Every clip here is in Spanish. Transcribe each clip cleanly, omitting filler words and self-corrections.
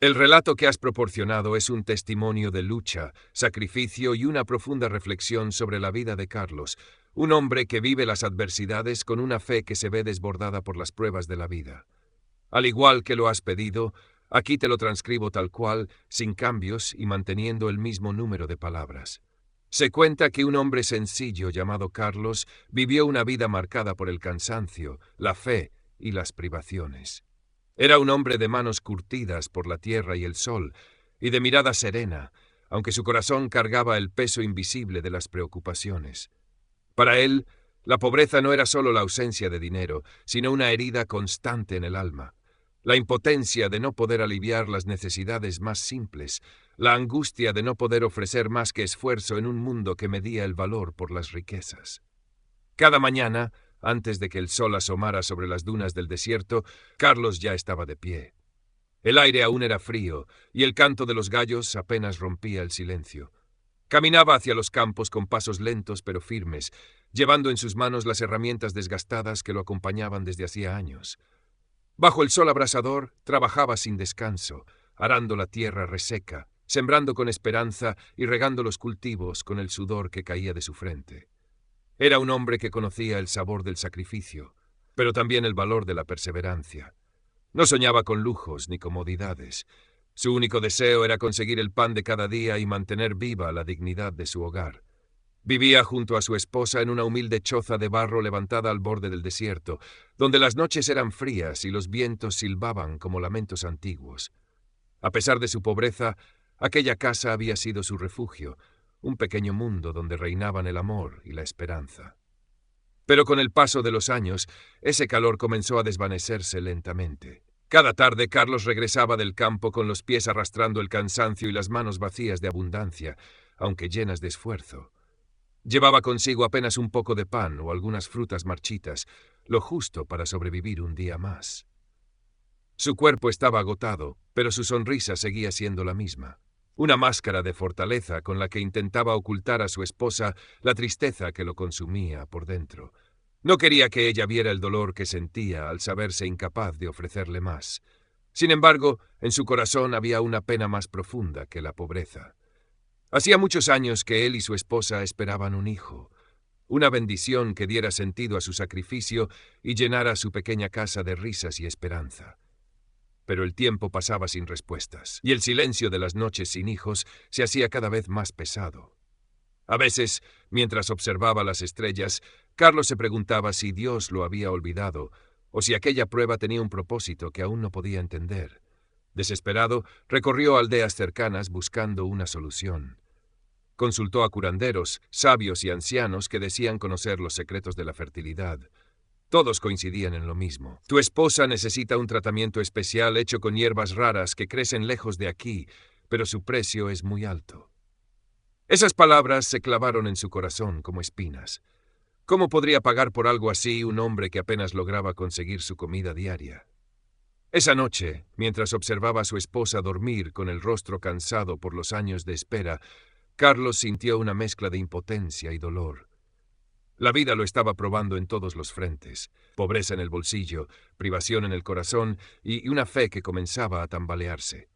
El relato que has proporcionado es un testimonio de lucha, sacrificio y una profunda reflexión sobre la vida de Carlos, un hombre que vive las adversidades con una fe que se ve desbordada por las pruebas de la vida. Al igual que lo has pedido, aquí te lo transcribo tal cual, sin cambios y manteniendo el mismo número de palabras. Se cuenta que un hombre sencillo llamado Carlos vivió una vida marcada por el cansancio, la fe y las privaciones. Era un hombre de manos curtidas por la tierra y el sol, y de mirada serena, aunque su corazón cargaba el peso invisible de las preocupaciones. Para él, la pobreza no era solo la ausencia de dinero, sino una herida constante en el alma. La impotencia de no poder aliviar las necesidades más simples, la angustia de no poder ofrecer más que esfuerzo en un mundo que medía el valor por las riquezas. Cada mañana, antes de que el sol asomara sobre las dunas del desierto, Carlos ya estaba de pie. El aire aún era frío, y el canto de los gallos apenas rompía el silencio. Caminaba hacia los campos con pasos lentos pero firmes, llevando en sus manos las herramientas desgastadas que lo acompañaban desde hacía años. Bajo el sol abrasador, trabajaba sin descanso, arando la tierra reseca, sembrando con esperanza y regando los cultivos con el sudor que caía de su frente. Era un hombre que conocía el sabor del sacrificio, pero también el valor de la perseverancia. No soñaba con lujos ni comodidades. Su único deseo era conseguir el pan de cada día y mantener viva la dignidad de su hogar. Vivía junto a su esposa en una humilde choza de barro levantada al borde del desierto, donde las noches eran frías y los vientos silbaban como lamentos antiguos. A pesar de su pobreza, aquella casa había sido su refugio, un pequeño mundo donde reinaban el amor y la esperanza. Pero con el paso de los años, ese calor comenzó a desvanecerse lentamente. Cada tarde Carlos regresaba del campo con los pies arrastrando el cansancio y las manos vacías de abundancia, aunque llenas de esfuerzo. Llevaba consigo apenas un poco de pan o algunas frutas marchitas, lo justo para sobrevivir un día más. Su cuerpo estaba agotado, pero su sonrisa seguía siendo la misma. Una máscara de fortaleza con la que intentaba ocultar a su esposa la tristeza que lo consumía por dentro. No quería que ella viera el dolor que sentía al saberse incapaz de ofrecerle más. Sin embargo, en su corazón había una pena más profunda que la pobreza. Hacía muchos años que él y su esposa esperaban un hijo, una bendición que diera sentido a su sacrificio y llenara su pequeña casa de risas y esperanza. Pero el tiempo pasaba sin respuestas, y el silencio de las noches sin hijos se hacía cada vez más pesado. A veces, mientras observaba las estrellas, Carlos se preguntaba si Dios lo había olvidado, o si aquella prueba tenía un propósito que aún no podía entender. Desesperado, recorrió aldeas cercanas buscando una solución. Consultó a curanderos, sabios y ancianos que decían conocer los secretos de la fertilidad. Todos coincidían en lo mismo. Tu esposa necesita un tratamiento especial hecho con hierbas raras que crecen lejos de aquí, pero su precio es muy alto. Esas palabras se clavaron en su corazón como espinas. ¿Cómo podría pagar por algo así un hombre que apenas lograba conseguir su comida diaria? Esa noche, mientras observaba a su esposa dormir con el rostro cansado por los años de espera, Carlos sintió una mezcla de impotencia y dolor. La vida lo estaba probando en todos los frentes: pobreza en el bolsillo, privación en el corazón y una fe que comenzaba a tambalearse.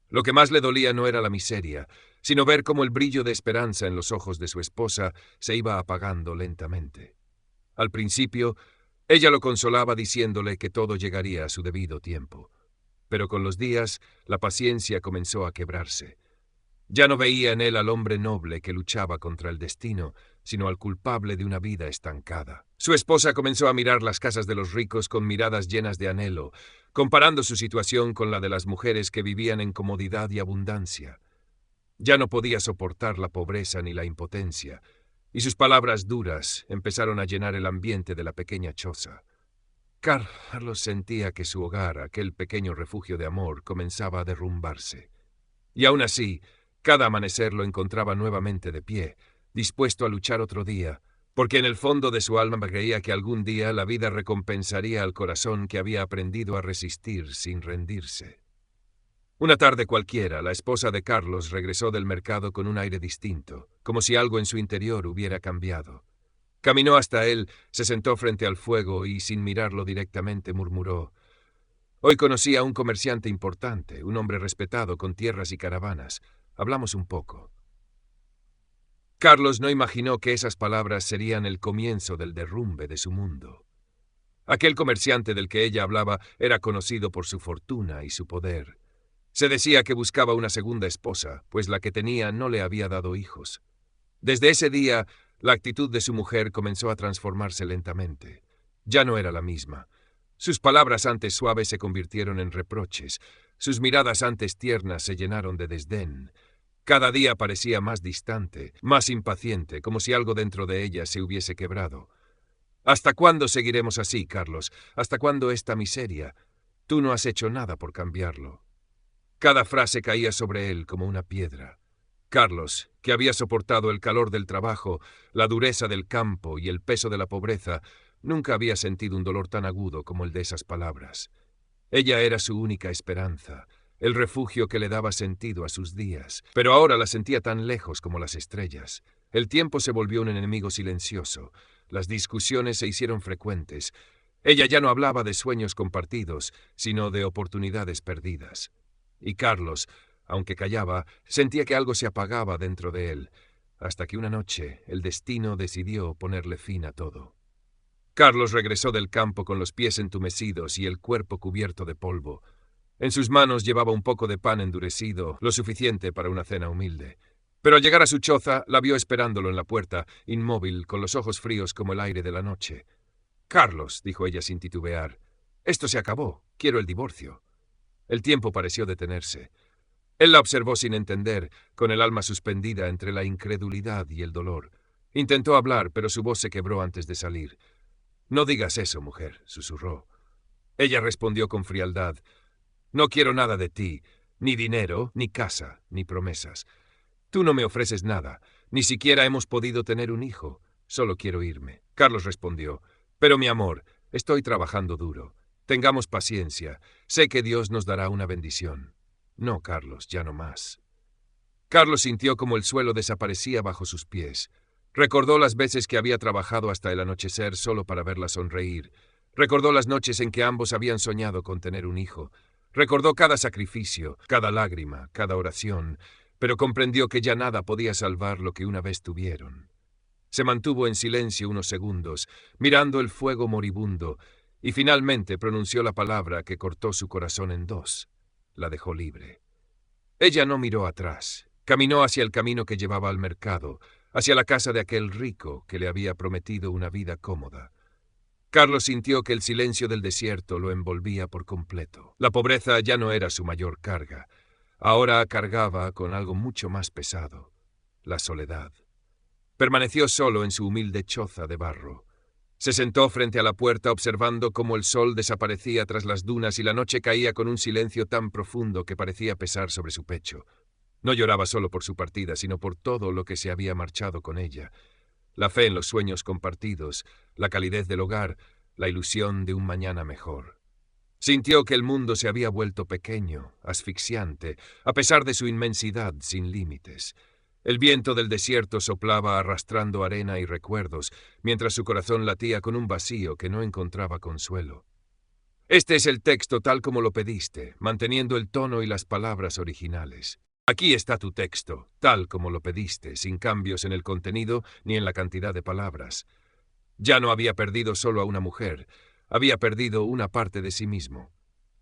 Lo que más le dolía no era la miseria, sino ver cómo el brillo de esperanza en los ojos de su esposa se iba apagando lentamente. Al principio, ella lo consolaba diciéndole que todo llegaría a su debido tiempo. Pero con los días, la paciencia comenzó a quebrarse. Ya no veía en él al hombre noble que luchaba contra el destino, sino al culpable de una vida estancada. Su esposa comenzó a mirar las casas de los ricos con miradas llenas de anhelo, comparando su situación con la de las mujeres que vivían en comodidad y abundancia. Ya no podía soportar la pobreza ni la impotencia, y sus palabras duras empezaron a llenar el ambiente de la pequeña choza. Carlos sentía que su hogar, aquel pequeño refugio de amor, comenzaba a derrumbarse. Y aún así, cada amanecer lo encontraba nuevamente de pie, dispuesto a luchar otro día, porque en el fondo de su alma creía que algún día la vida recompensaría al corazón que había aprendido a resistir sin rendirse. Una tarde cualquiera, la esposa de Carlos regresó del mercado con un aire distinto, como si algo en su interior hubiera cambiado. Caminó hasta él, se sentó frente al fuego y, sin mirarlo directamente, murmuró: Hoy conocí a un comerciante importante, un hombre respetado con tierras y caravanas. Hablamos un poco. Carlos no imaginó que esas palabras serían el comienzo del derrumbe de su mundo. Aquel comerciante del que ella hablaba era conocido por su fortuna y su poder. Se decía que buscaba una segunda esposa, pues la que tenía no le había dado hijos. Desde ese día, la actitud de su mujer comenzó a transformarse lentamente. Ya no era la misma. Sus palabras antes suaves se convirtieron en reproches. Sus miradas antes tiernas se llenaron de desdén. Cada día parecía más distante, más impaciente, como si algo dentro de ella se hubiese quebrado. ¿Hasta cuándo seguiremos así, Carlos? ¿Hasta cuándo esta miseria? Tú no has hecho nada por cambiarlo. Cada frase caía sobre él como una piedra. Carlos, que había soportado el calor del trabajo, la dureza del campo y el peso de la pobreza, nunca había sentido un dolor tan agudo como el de esas palabras. Ella era su única esperanza, el refugio que le daba sentido a sus días, pero ahora la sentía tan lejos como las estrellas. El tiempo se volvió un enemigo silencioso, las discusiones se hicieron frecuentes. Ella ya no hablaba de sueños compartidos, sino de oportunidades perdidas. Y Carlos, aunque callaba, sentía que algo se apagaba dentro de él, hasta que una noche el destino decidió ponerle fin a todo. Carlos regresó del campo con los pies entumecidos y el cuerpo cubierto de polvo. En sus manos llevaba un poco de pan endurecido, lo suficiente para una cena humilde. Pero al llegar a su choza, la vio esperándolo en la puerta, inmóvil, con los ojos fríos como el aire de la noche. «Carlos», dijo ella sin titubear, «esto se acabó. Quiero el divorcio». El tiempo pareció detenerse. Él la observó sin entender, con el alma suspendida entre la incredulidad y el dolor. Intentó hablar, pero su voz se quebró antes de salir. «No digas eso, mujer», susurró. Ella respondió con frialdad. «No quiero nada de ti, ni dinero, ni casa, ni promesas. Tú no me ofreces nada, ni siquiera hemos podido tener un hijo. Solo quiero irme». Carlos respondió. «Pero mi amor, estoy trabajando duro. Tengamos paciencia. Sé que Dios nos dará una bendición». «No, Carlos, ya no más». Carlos sintió como el suelo desaparecía bajo sus pies. Recordó las veces que había trabajado hasta el anochecer solo para verla sonreír. Recordó las noches en que ambos habían soñado con tener un hijo. Recordó cada sacrificio, cada lágrima, cada oración, pero comprendió que ya nada podía salvar lo que una vez tuvieron. Se mantuvo en silencio unos segundos, mirando el fuego moribundo, y finalmente pronunció la palabra que cortó su corazón en dos. La dejó libre. Ella no miró atrás. Caminó hacia el camino que llevaba al mercado, hacia la casa de aquel rico que le había prometido una vida cómoda. Carlos sintió que el silencio del desierto lo envolvía por completo. La pobreza ya no era su mayor carga. Ahora cargaba con algo mucho más pesado: la soledad. Permaneció solo en su humilde choza de barro. Se sentó frente a la puerta observando cómo el sol desaparecía tras las dunas y la noche caía con un silencio tan profundo que parecía pesar sobre su pecho. No lloraba solo por su partida, sino por todo lo que se había marchado con ella. La fe en los sueños compartidos, la calidez del hogar, la ilusión de un mañana mejor. Sintió que el mundo se había vuelto pequeño, asfixiante, a pesar de su inmensidad sin límites. El viento del desierto soplaba arrastrando arena y recuerdos, mientras su corazón latía con un vacío que no encontraba consuelo. «Este es el texto tal como lo pediste, manteniendo el tono y las palabras originales. Aquí está tu texto, tal como lo pediste, sin cambios en el contenido ni en la cantidad de palabras». Ya no había perdido solo a una mujer, había perdido una parte de sí mismo.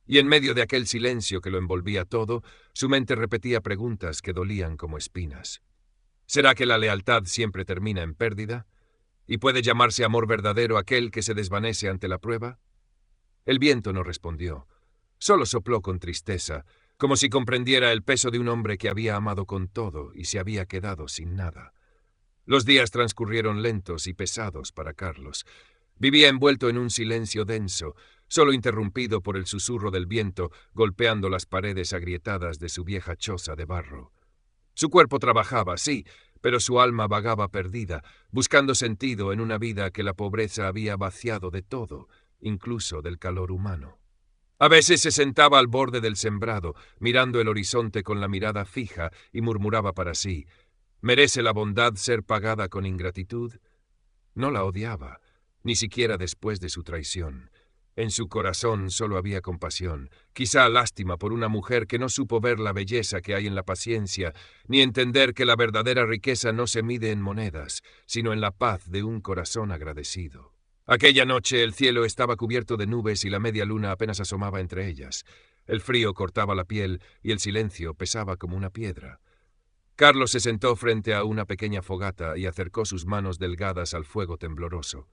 Y en medio de aquel silencio que lo envolvía todo, su mente repetía preguntas que dolían como espinas. ¿Será que la lealtad siempre termina en pérdida? ¿Y puede llamarse amor verdadero aquel que se desvanece ante la prueba? El viento no respondió. Solo sopló con tristeza, como si comprendiera el peso de un hombre que había amado con todo y se había quedado sin nada. Los días transcurrieron lentos y pesados para Carlos. Vivía envuelto en un silencio denso, solo interrumpido por el susurro del viento golpeando las paredes agrietadas de su vieja choza de barro. Su cuerpo trabajaba, sí, pero su alma vagaba perdida, buscando sentido en una vida que la pobreza había vaciado de todo, incluso del calor humano. A veces se sentaba al borde del sembrado, mirando el horizonte con la mirada fija, y murmuraba para sí: ¿merece la bondad ser pagada con ingratitud? No la odiaba, ni siquiera después de su traición. En su corazón solo había compasión, quizá lástima por una mujer que no supo ver la belleza que hay en la paciencia, ni entender que la verdadera riqueza no se mide en monedas, sino en la paz de un corazón agradecido. Aquella noche el cielo estaba cubierto de nubes y la media luna apenas asomaba entre ellas. El frío cortaba la piel y el silencio pesaba como una piedra. Carlos se sentó frente a una pequeña fogata y acercó sus manos delgadas al fuego tembloroso.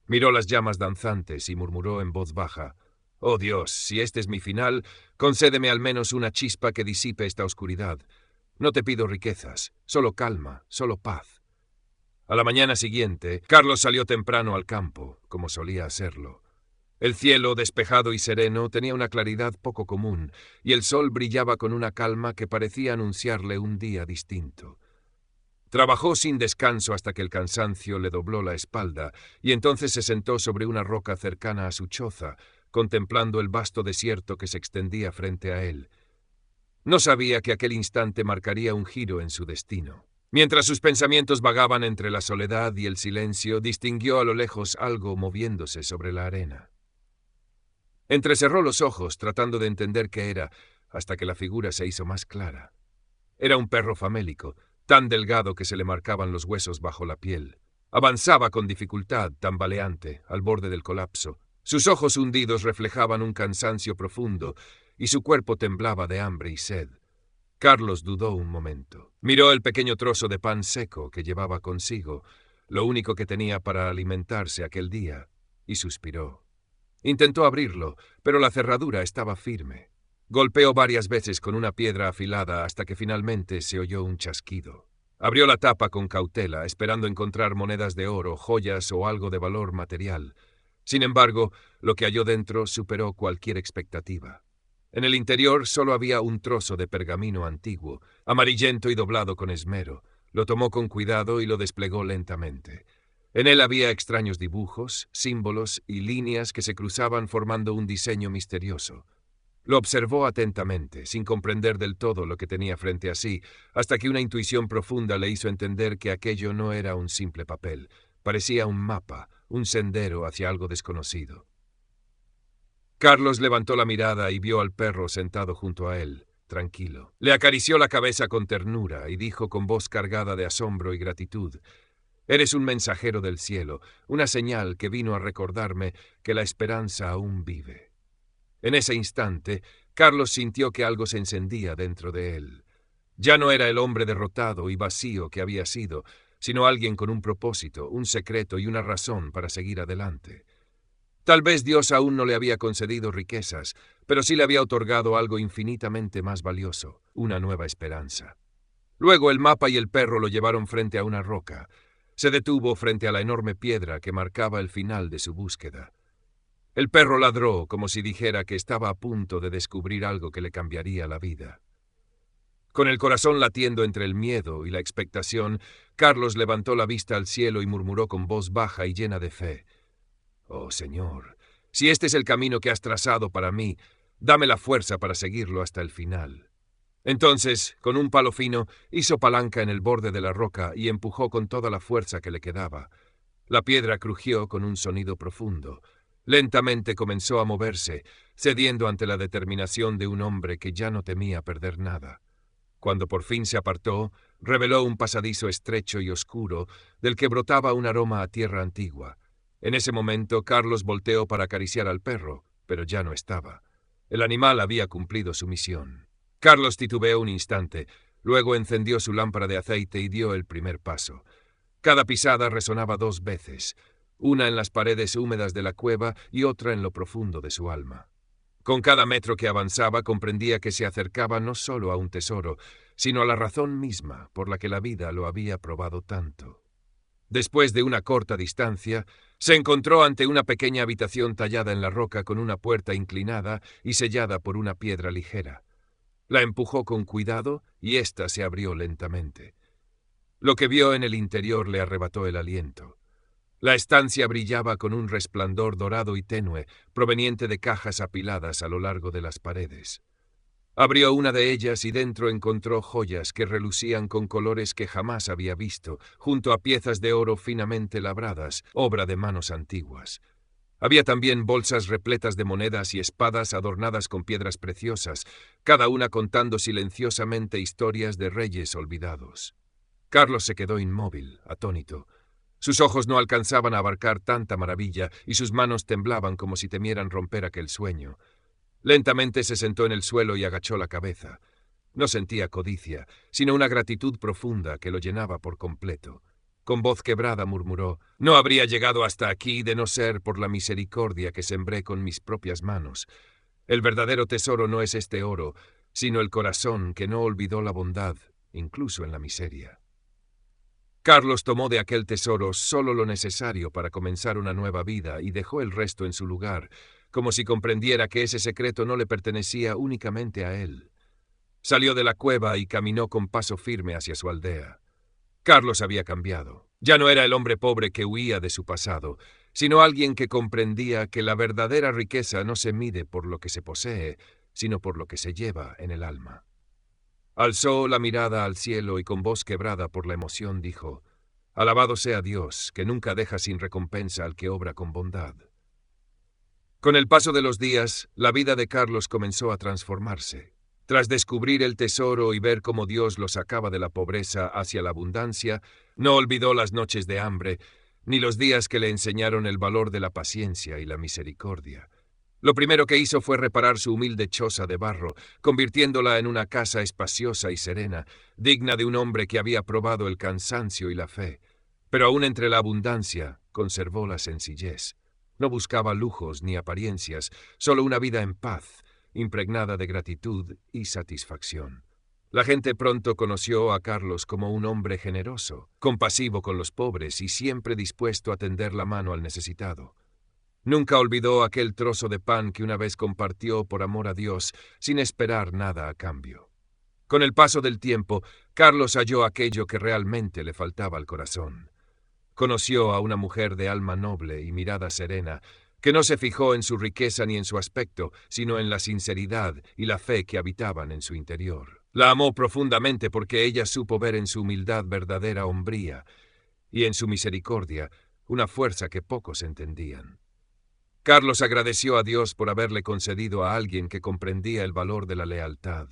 Miró las llamas danzantes y murmuró en voz baja: «Oh Dios, si este es mi final, concédeme al menos una chispa que disipe esta oscuridad. No te pido riquezas, solo calma, solo paz». A la mañana siguiente, Carlos salió temprano al campo, como solía hacerlo. El cielo, despejado y sereno, tenía una claridad poco común, y el sol brillaba con una calma que parecía anunciarle un día distinto. Trabajó sin descanso hasta que el cansancio le dobló la espalda, y entonces se sentó sobre una roca cercana a su choza, contemplando el vasto desierto que se extendía frente a él. No sabía que aquel instante marcaría un giro en su destino. Mientras sus pensamientos vagaban entre la soledad y el silencio, distinguió a lo lejos algo moviéndose sobre la arena. Entrecerró los ojos, tratando de entender qué era, hasta que la figura se hizo más clara. Era un perro famélico, tan delgado que se le marcaban los huesos bajo la piel. Avanzaba con dificultad, tambaleante, al borde del colapso. Sus ojos hundidos reflejaban un cansancio profundo, y su cuerpo temblaba de hambre y sed. Carlos dudó un momento. Miró el pequeño trozo de pan seco que llevaba consigo, lo único que tenía para alimentarse aquel día, y suspiró. Intentó abrirlo, pero la cerradura estaba firme. Golpeó varias veces con una piedra afilada hasta que finalmente se oyó un chasquido. Abrió la tapa con cautela, esperando encontrar monedas de oro, joyas o algo de valor material. Sin embargo, lo que halló dentro superó cualquier expectativa. En el interior solo había un trozo de pergamino antiguo, amarillento y doblado con esmero. Lo tomó con cuidado y lo desplegó lentamente. En él había extraños dibujos, símbolos y líneas que se cruzaban formando un diseño misterioso. Lo observó atentamente, sin comprender del todo lo que tenía frente a sí, hasta que una intuición profunda le hizo entender que aquello no era un simple papel. Parecía un mapa, un sendero hacia algo desconocido. Carlos levantó la mirada y vio al perro sentado junto a él, tranquilo. Le acarició la cabeza con ternura y dijo con voz cargada de asombro y gratitud: «Eres un mensajero del cielo, una señal que vino a recordarme que la esperanza aún vive». En ese instante, Carlos sintió que algo se encendía dentro de él. Ya no era el hombre derrotado y vacío que había sido, sino alguien con un propósito, un secreto y una razón para seguir adelante. Tal vez Dios aún no le había concedido riquezas, pero sí le había otorgado algo infinitamente más valioso, una nueva esperanza. Luego el mapa y el perro lo llevaron frente a una roca. Se detuvo frente a la enorme piedra que marcaba el final de su búsqueda. El perro ladró como si dijera que estaba a punto de descubrir algo que le cambiaría la vida. Con el corazón latiendo entre el miedo y la expectación, Carlos levantó la vista al cielo y murmuró con voz baja y llena de fe: «Oh Señor, si este es el camino que has trazado para mí, dame la fuerza para seguirlo hasta el final». Entonces, con un palo fino, hizo palanca en el borde de la roca y empujó con toda la fuerza que le quedaba. La piedra crujió con un sonido profundo. Lentamente comenzó a moverse, cediendo ante la determinación de un hombre que ya no temía perder nada. Cuando por fin se apartó, reveló un pasadizo estrecho y oscuro, del que brotaba un aroma a tierra antigua. En ese momento, Carlos volteó para acariciar al perro, pero ya no estaba. El animal había cumplido su misión. Carlos titubeó un instante, luego encendió su lámpara de aceite y dio el primer paso. Cada pisada resonaba 2 veces, una en las paredes húmedas de la cueva y otra en lo profundo de su alma. Con cada metro que avanzaba comprendía que se acercaba no solo a un tesoro, sino a la razón misma por la que la vida lo había probado tanto. Después de una corta distancia, se encontró ante una pequeña habitación tallada en la roca con una puerta inclinada y sellada por una piedra ligera. La empujó con cuidado y ésta se abrió lentamente. Lo que vio en el interior le arrebató el aliento. La estancia brillaba con un resplandor dorado y tenue, proveniente de cajas apiladas a lo largo de las paredes. Abrió una de ellas y dentro encontró joyas que relucían con colores que jamás había visto, junto a piezas de oro finamente labradas, obra de manos antiguas. Había también bolsas repletas de monedas y espadas adornadas con piedras preciosas, cada una contando silenciosamente historias de reyes olvidados. Carlos se quedó inmóvil, atónito. Sus ojos no alcanzaban a abarcar tanta maravilla y sus manos temblaban como si temieran romper aquel sueño. Lentamente se sentó en el suelo y agachó la cabeza. No sentía codicia, sino una gratitud profunda que lo llenaba por completo. Con voz quebrada murmuró: «No habría llegado hasta aquí de no ser por la misericordia que sembré con mis propias manos. El verdadero tesoro no es este oro, sino el corazón que no olvidó la bondad, incluso en la miseria». Carlos tomó de aquel tesoro solo lo necesario para comenzar una nueva vida y dejó el resto en su lugar, como si comprendiera que ese secreto no le pertenecía únicamente a él. Salió de la cueva y caminó con paso firme hacia su aldea. Carlos había cambiado. Ya no era el hombre pobre que huía de su pasado, sino alguien que comprendía que la verdadera riqueza no se mide por lo que se posee, sino por lo que se lleva en el alma. Alzó la mirada al cielo y con voz quebrada por la emoción dijo: «Alabado sea Dios, que nunca deja sin recompensa al que obra con bondad». Con el paso de los días, la vida de Carlos comenzó a transformarse. Tras descubrir el tesoro y ver cómo Dios lo sacaba de la pobreza hacia la abundancia, no olvidó las noches de hambre, ni los días que le enseñaron el valor de la paciencia y la misericordia. Lo primero que hizo fue reparar su humilde choza de barro, convirtiéndola en una casa espaciosa y serena, digna de un hombre que había probado el cansancio y la fe. Pero aún entre la abundancia, conservó la sencillez. No buscaba lujos ni apariencias, solo una vida en paz, impregnada de gratitud y satisfacción. La gente pronto conoció a Carlos como un hombre generoso, compasivo con los pobres y siempre dispuesto a tender la mano al necesitado. Nunca olvidó aquel trozo de pan que una vez compartió por amor a Dios, sin esperar nada a cambio. Con el paso del tiempo, Carlos halló aquello que realmente le faltaba al corazón. Conoció a una mujer de alma noble y mirada serena, que no se fijó en su riqueza ni en su aspecto, sino en la sinceridad y la fe que habitaban en su interior. La amó profundamente porque ella supo ver en su humildad verdadera hombría, y en su misericordia una fuerza que pocos entendían. Carlos agradeció a Dios por haberle concedido a alguien que comprendía el valor de la lealtad.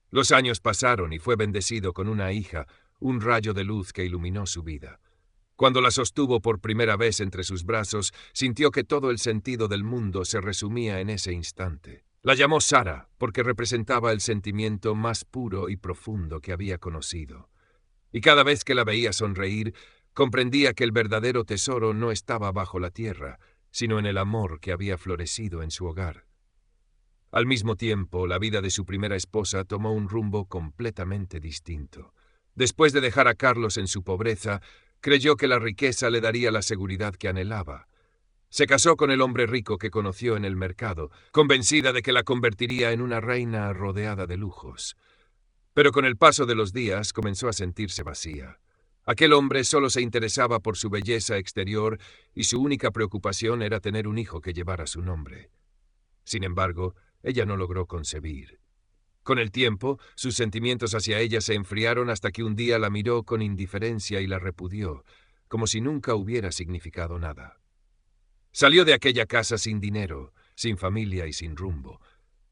Los años pasaron y fue bendecido con una hija, un rayo de luz que iluminó su vida. Cuando la sostuvo por primera vez entre sus brazos, sintió que todo el sentido del mundo se resumía en ese instante. La llamó Sara porque representaba el sentimiento más puro y profundo que había conocido. Y cada vez que la veía sonreír, comprendía que el verdadero tesoro no estaba bajo la tierra, sino en el amor que había florecido en su hogar. Al mismo tiempo, la vida de su primera esposa tomó un rumbo completamente distinto. Después de dejar a Carlos en su pobreza, creyó que la riqueza le daría la seguridad que anhelaba. Se casó con el hombre rico que conoció en el mercado, convencida de que la convertiría en una reina rodeada de lujos. Pero con el paso de los días comenzó a sentirse vacía. Aquel hombre solo se interesaba por su belleza exterior y su única preocupación era tener un hijo que llevara su nombre. Sin embargo, ella no logró concebir. Con el tiempo, sus sentimientos hacia ella se enfriaron hasta que un día la miró con indiferencia y la repudió, como si nunca hubiera significado nada. Salió de aquella casa sin dinero, sin familia y sin rumbo.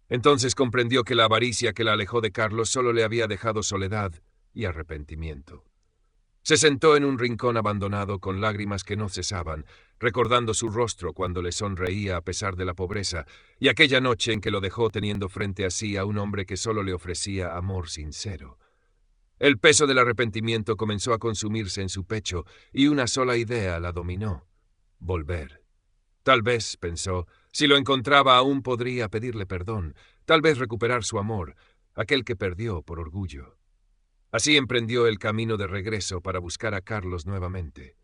Entonces comprendió que la avaricia que la alejó de Carlos solo le había dejado soledad y arrepentimiento. Se sentó en un rincón abandonado con lágrimas que no cesaban, recordando su rostro cuando le sonreía a pesar de la pobreza, y aquella noche en que lo dejó teniendo frente a sí a un hombre que solo le ofrecía amor sincero. El peso del arrepentimiento comenzó a consumirse en su pecho, y una sola idea la dominó: volver. Tal vez, pensó, si lo encontraba aún podría pedirle perdón, tal vez recuperar su amor, aquel que perdió por orgullo. Así emprendió el camino de regreso para buscar a Carlos nuevamente.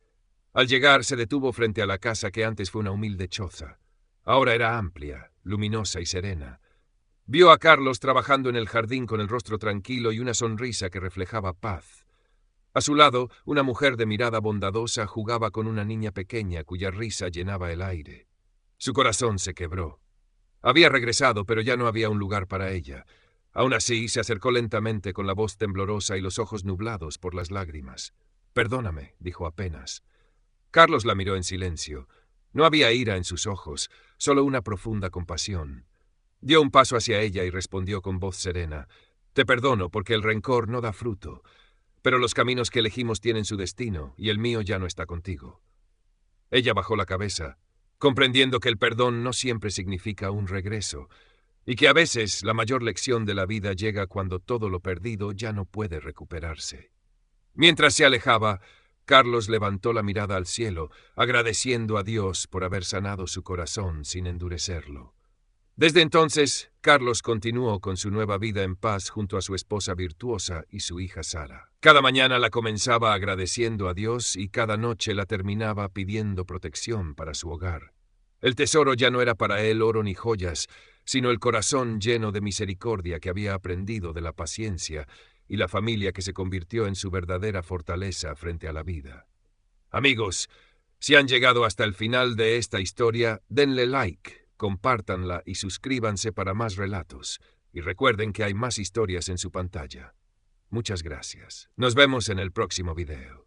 Al llegar se detuvo frente a la casa que antes fue una humilde choza. Ahora era amplia, luminosa y serena. Vio a Carlos trabajando en el jardín con el rostro tranquilo y una sonrisa que reflejaba paz. A su lado, una mujer de mirada bondadosa jugaba con una niña pequeña cuya risa llenaba el aire. Su corazón se quebró. Había regresado, pero ya no había un lugar para ella. Aún así, se acercó lentamente con la voz temblorosa y los ojos nublados por las lágrimas. «Perdóname», dijo apenas. Carlos la miró en silencio. No había ira en sus ojos, solo una profunda compasión. Dio un paso hacia ella y respondió con voz serena: «Te perdono porque el rencor no da fruto, pero los caminos que elegimos tienen su destino y el mío ya no está contigo». Ella bajó la cabeza, comprendiendo que el perdón no siempre significa un regreso, y que a veces la mayor lección de la vida llega cuando todo lo perdido ya no puede recuperarse. Mientras se alejaba, Carlos levantó la mirada al cielo, agradeciendo a Dios por haber sanado su corazón sin endurecerlo. Desde entonces, Carlos continuó con su nueva vida en paz junto a su esposa virtuosa y su hija Sara. Cada mañana la comenzaba agradeciendo a Dios y cada noche la terminaba pidiendo protección para su hogar. El tesoro ya no era para él oro ni joyas, sino el corazón lleno de misericordia que había aprendido de la paciencia y la familia que se convirtió en su verdadera fortaleza frente a la vida. Amigos, si han llegado hasta el final de esta historia, denle like, compártanla y suscríbanse para más relatos. Y recuerden que hay más historias en su pantalla. Muchas gracias. Nos vemos en el próximo video.